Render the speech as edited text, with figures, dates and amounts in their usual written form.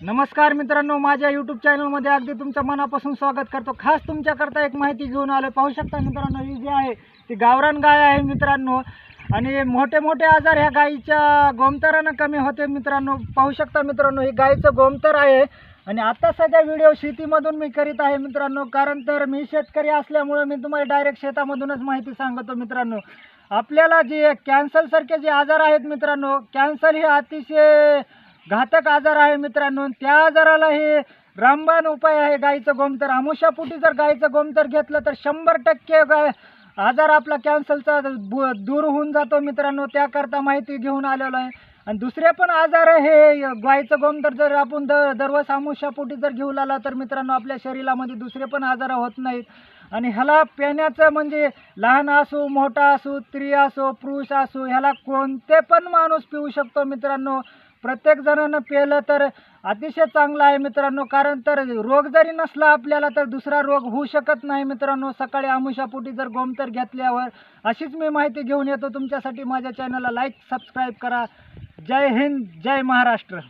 नमस्कार मित्रांनो, माझ्या यूट्यूब चॅनलमध्ये अगदी तुमचं मनापासून स्वागत करतो। खास तुमच्याकरता एक माहिती घेऊन आलो। पाहू शकता मित्रांनो, ही जी आहे ती गावरान गाय आहे मित्रांनो। आणि मोठे मोठे आजार ह्या गायीच्या गोमतरानं कमी होते मित्रांनो। पाहू शकता मित्रांनो, ही गायीचं गोमतर आहे। आणि आता सध्या व्हिडिओ शेतीमधून मी करीत आहे मित्रांनो, कारण तर मी शेतकरी असल्यामुळे मी तुम्हाला डायरेक्ट शेतामधूनच माहिती सांगतो मित्रांनो। आपल्याला जे कॅन्सर सारखे जे आजार आहेत मित्रांनो, कॅन्सर हे अतिशय घातक आजार आहे मित्रांनो। त्या आजाराला हे रामबाण उपाय आहे गायीचं गोमतर। आमुषापोटी जर गायीचं गोमतर घेतलं तर 100% आजार आपला कॅन्सरचा दूर होऊन जातो मित्रांनो। त्याकरता माहिती घेऊन आलेलो आहे। आणि दुसरे पण आजार हे गायीचं गोमतर जर आपण दररोज आमुषापोटी जर घेऊ लागला तर मित्रांनो, आपल्या शरीरामध्ये दुसरे पण आजार होत नाहीत। आणि ह्याला पिण्याचं म्हणजे लहान असो, मोठा असो, स्त्री असो, पुरुष असो, ह्याला कोणते पण माणूस पिऊ शकतो मित्रांनो। प्रत्येक जणांना पिलं तर अतिशय चांगलं आहे मित्रांनो। कारण तर रोग जरी नसला आपल्याला तर दुसरा रोग होऊ शकत नाही मित्रांनो, सकाळी आमुषापोटी जर गोमतर घेतल्यावर। अशीच मी माहिती घेऊन येतो तुमच्यासाठी। माझ्या चॅनलला लाईक सबस्क्राईब करा। जय हिंद, जय महाराष्ट्र।